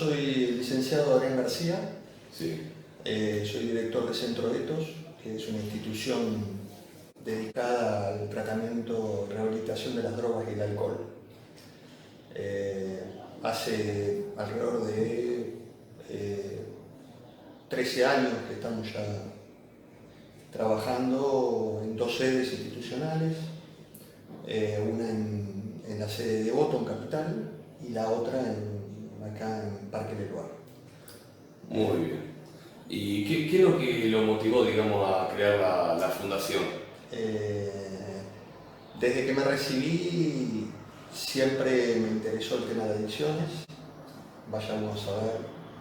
soy el licenciado Adrián García, Sí. soy director de Centro Etos, que es una institución dedicada al tratamiento y rehabilitación de las drogas y el alcohol. Hace alrededor de 13 años que estamos ya trabajando en dos sedes institucionales, una en la sede de Devoto, en Capital, y la otra acá en Parque Leloir. Muy bien. ¿Y qué es lo que lo motivó, digamos, a crear la fundación? Desde que me recibí siempre me interesó el tema de adicciones. Vayamos a ver,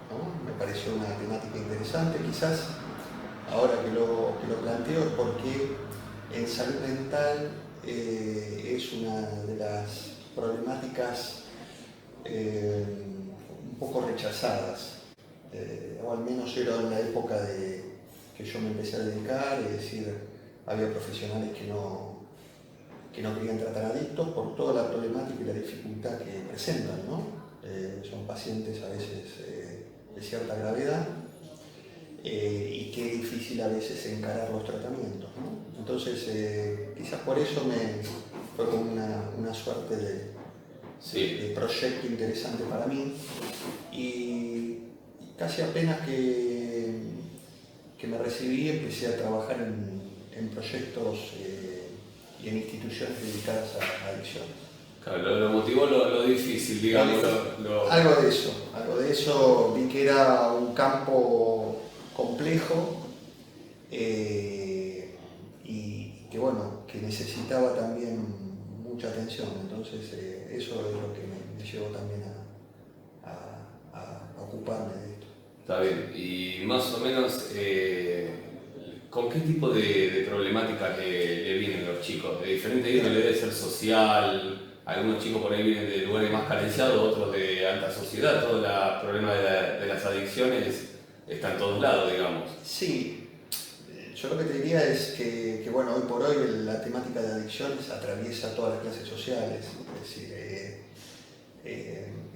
¿no? Me pareció una temática interesante. Quizás ahora que lo planteo es porque en salud mental es una de las problemáticas un poco rechazadas, o al menos era en la época que yo me empecé a dedicar, es decir, había profesionales que no querían tratar adictos por toda la problemática y la dificultad que presentan, ¿no? Son pacientes a veces de cierta gravedad y que es difícil a veces encarar los tratamientos, ¿no? Entonces, quizás por eso fue como una suerte de proyecto interesante para mí, y casi apenas que me recibí empecé a trabajar en proyectos y en instituciones dedicadas a adicciones. Claro, lo motivó lo difícil, digamos. Algo de eso, vi que era un campo complejo y que bueno, que necesitaba también mucha atención, entonces eso es lo que me llevó también a ocuparme de esto. Está bien. Y más o menos, ¿con qué tipo de problemáticas le vienen los chicos? De diferente índole, debe ser social. Algunos chicos por ahí vienen de lugares más carenciados, otros de alta sociedad. Todo el problema de las adicciones está en todos lados, digamos. Sí, yo lo que te diría es que bueno, hoy por hoy la temática de adicciones atraviesa todas las clases sociales. Es decir,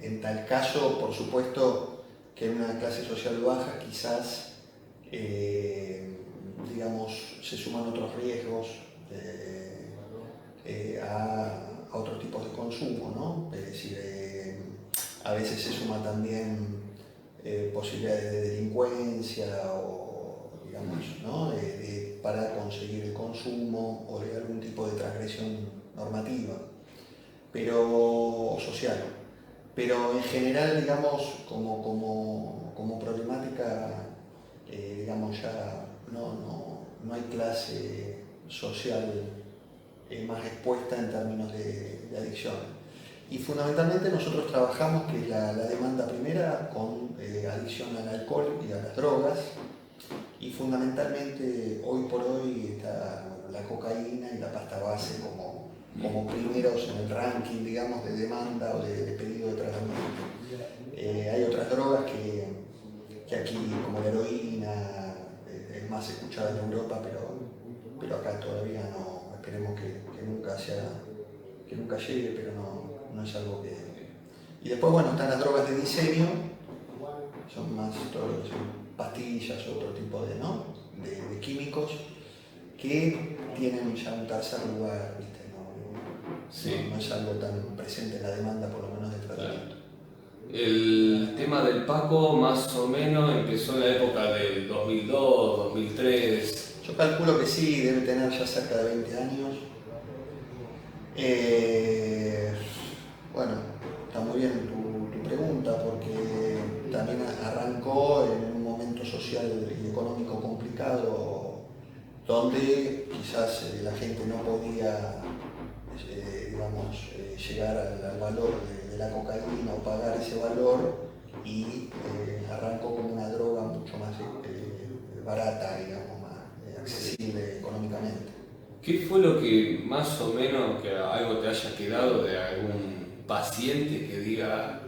en tal caso, por supuesto, que en una clase social baja quizás, digamos, se suman otros riesgos a otros tipos de consumo, ¿no? Es decir, a veces se suma también posibilidades de delincuencia o, digamos, ¿no? Para conseguir el consumo o de algún tipo de transgresión normativa, pero social. Pero en general, digamos, como problemática, digamos, ya no hay clase social más expuesta en términos de adicción. Y fundamentalmente nosotros trabajamos, que es la demanda primera, con adicción al alcohol y a las drogas, y fundamentalmente hoy por hoy está la cocaína y la pasta base como primeros en el ranking, digamos, de demanda o de pedido de tratamiento. Hay otras drogas que aquí, como la heroína, es más escuchada en Europa, pero acá todavía no. Esperemos que nunca llegue, pero no es algo que... Y después, bueno, están las drogas de diseño, son más todo lo que son pastillas, otro tipo de químicos, que tienen ya un tercer lugar, ¿viste? No es algo tan presente en la demanda, por lo menos de tratamiento. El tema del Paco más o menos empezó en la época del 2002, 2003. Yo calculo que sí, debe tener ya cerca de 20 años. Bueno, está muy bien tu pregunta, porque también arrancó en un momento social y económico complicado, donde quizás la gente no podía digamos, llegar al valor de la cocaína o pagar ese valor, y arrancó como una droga mucho más barata, digamos, más accesible económicamente. ¿Qué fue lo que más o menos, que algo te haya quedado de algún paciente que diga,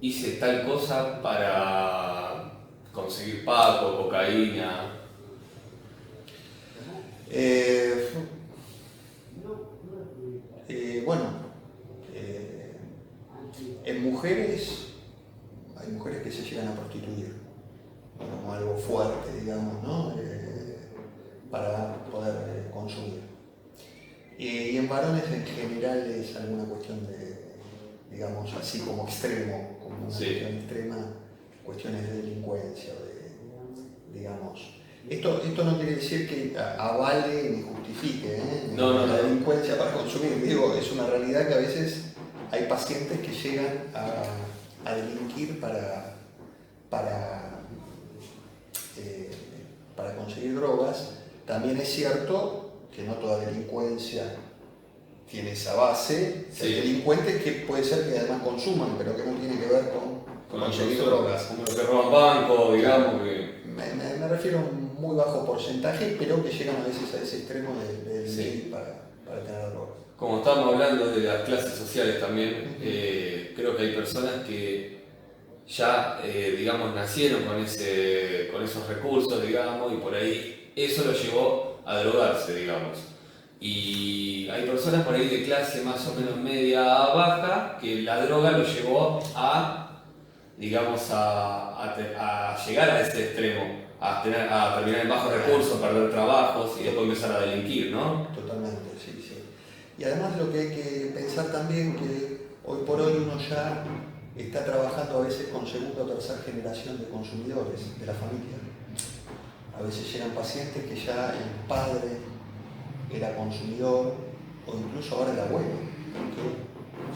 hice tal cosa para conseguir Paco, cocaína? Bueno, en mujeres hay mujeres que se llegan a prostituir, como algo fuerte, digamos, ¿no? Para poder consumir. Y en varones en general es alguna cuestión de, digamos, así como extremo, como una cuestión extrema, cuestiones de delincuencia, digamos. Esto no quiere decir que avale ni justifique la delincuencia para consumir. Digo, es una realidad que a veces hay pacientes que llegan a delinquir para conseguir drogas. También es cierto que no toda delincuencia tiene esa base. Hay delincuentes que puede ser que además consuman, pero que no tiene que ver con conseguir drogas. Como los que roban bancos, digamos. Me refiero a un muy bajo porcentaje, pero que llegan a veces a ese extremo de delinquir para tener drogas. Como estábamos hablando de las clases sociales también, creo que hay personas que ya, digamos, nacieron con esos recursos, digamos, y por ahí eso lo llevó a drogarse, digamos. Y hay personas por ahí de clase más o menos media a baja que la droga lo llevó a, digamos, a llegar a ese extremo, a terminar en bajos recursos, perder trabajos y después empezar a delinquir, ¿no? Totalmente, sí. Y además lo que hay que pensar también que hoy por hoy uno ya está trabajando a veces con segunda o tercera generación de consumidores de la familia. A veces llegan pacientes que ya el padre era consumidor o incluso ahora el abuelo. Porque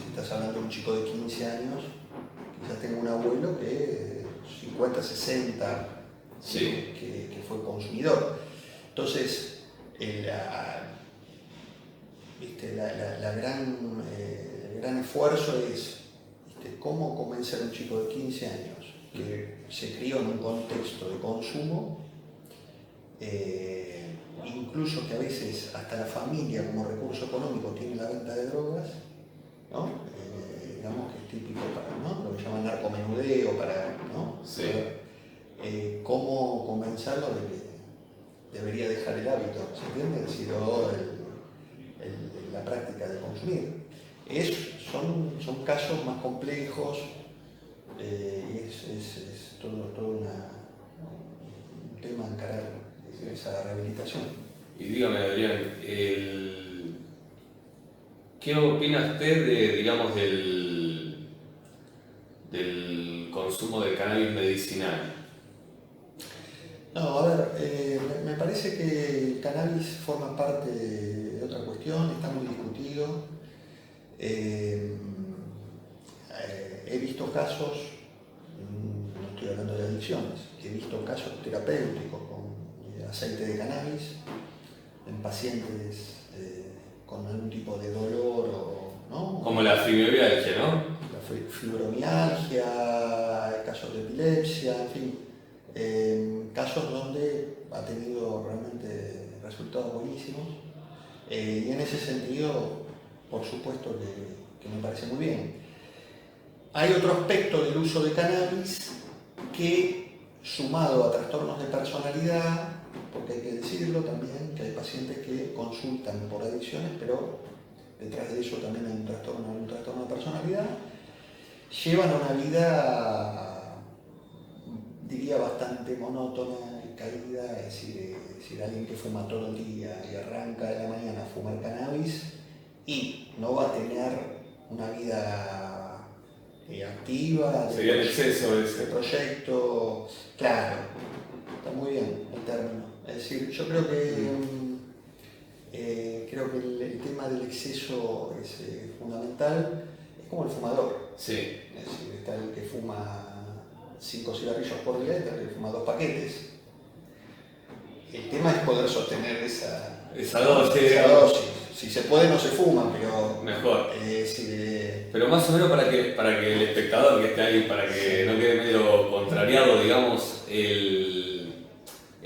si estás hablando de un chico de 15 años, quizás tenga un abuelo que 50, 60, que fue consumidor. Entonces, el gran esfuerzo es cómo convencer a un chico de 15 años que se crió en un contexto de consumo, incluso que a veces hasta la familia como recurso económico tiene la venta de drogas, ¿no? Digamos que es típico para, ¿no? Lo que llaman narcomenudeo, ¿no? Cómo convencerlo de que debería dejar el hábito, ¿se entiende? Es decir, la práctica de consumir. Son casos más complejos y es todo un tema a encarar esa rehabilitación. Y dígame, Adrián, ¿qué opina usted del consumo del cannabis medicinal? No, a ver, me parece que el cannabis forma parte de otra cuestión, está muy discutido. He visto casos, no estoy hablando de adicciones, he visto casos terapéuticos con aceite de cannabis en pacientes con algún tipo de dolor, ¿no? Como la fibromialgia, ¿no? La fibromialgia, casos de epilepsia, en fin, casos donde ha tenido realmente resultados buenísimos. Y en ese sentido, por supuesto que me parece muy bien. Hay otro aspecto del uso de cannabis que, sumado a trastornos de personalidad, porque hay que decirlo también, que hay pacientes que consultan por adicciones, pero detrás de eso también hay un trastorno de personalidad, llevan una vida, diría, bastante monótona y caída. Es decir, alguien que fuma todo el día y arranca de la mañana a fumar cannabis y no va a tener una vida activa, sería el exceso de proyecto. Claro, está muy bien el término. Es decir, yo creo que el tema del exceso es fundamental. Es como el fumador. Sí. Es decir, está el que fuma 5 cigarrillos por día y está el que fuma 2 paquetes. El tema es poder sostener esa dosis. Si se puede no se fuma, pero mejor. Si pero más o menos para que el espectador que esté ahí, para que no quede medio contrariado, digamos, el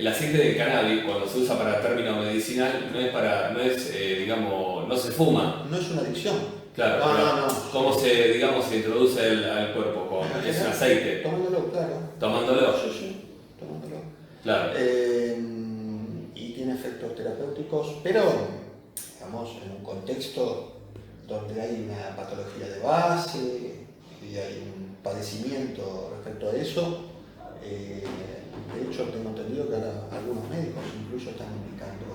aceite de cannabis cuando se usa para término medicinal no se fuma. No es una adicción. Claro, no. ¿Cómo se introduce al cuerpo? Es un aceite. Tomándolo, claro. ¿Tomándolo? Sí, tomándolo. Claro. Y tiene efectos terapéuticos, pero, digamos, en un contexto donde hay una patología de base y hay padecimiento respecto a eso. De hecho, tengo entendido que ahora algunos médicos incluso están indicando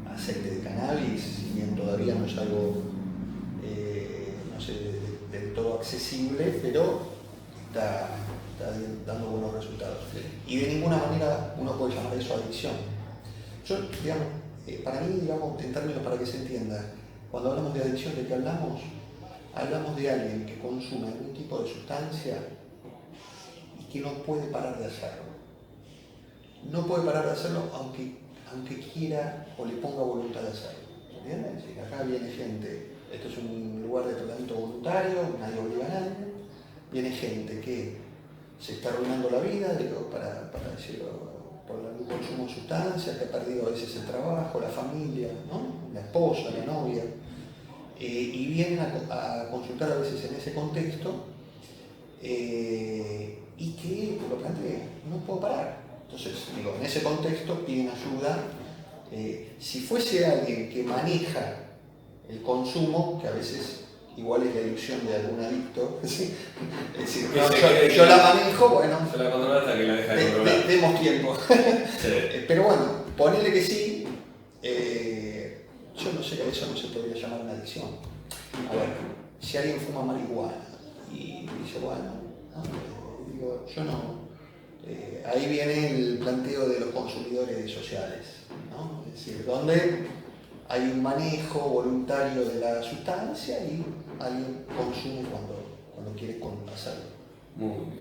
aceite de cannabis, si bien todavía no es algo, no sé, del todo accesible, pero está dando buenos resultados. Y de ninguna manera uno puede llamar eso adicción. Yo, digamos, para mí, digamos, en términos para que se entienda, cuando hablamos de adicción, ¿de qué hablamos? Hablamos de alguien que consume algún tipo de sustancia y que no puede parar de hacerlo. No puede parar de hacerlo aunque quiera o le ponga voluntad de hacerlo. ¿Entiendes? Es decir, acá viene gente, esto es un lugar de tratamiento voluntario, nadie obliga a nadie, viene gente que se está arruinando la vida, digo, para decirlo, por el consumo de sustancias, que ha perdido a veces el trabajo, la familia, ¿no? La esposa, la novia, y vienen a consultar a veces en ese contexto, y que, por lo tanto, no puedo parar. Entonces, digo, en ese contexto piden ayuda. Si fuese alguien que maneja el consumo, que a veces igual es la ilusión de algún adicto, ¿sí? Es decir, no, yo la manejo, bueno, se la controla hasta que la deja de controlar. Demos tiempo. Sí. Pero bueno, ponele que sí, yo no sé, eso no se podría llamar una adicción. A ver, si alguien fuma marihuana y dice, bueno, no, digo, yo no. Ahí viene el planteo de los consumidores sociales, ¿no? Es decir, donde hay un manejo voluntario de la sustancia y alguien consume cuando quiere hacerlo. Muy bien.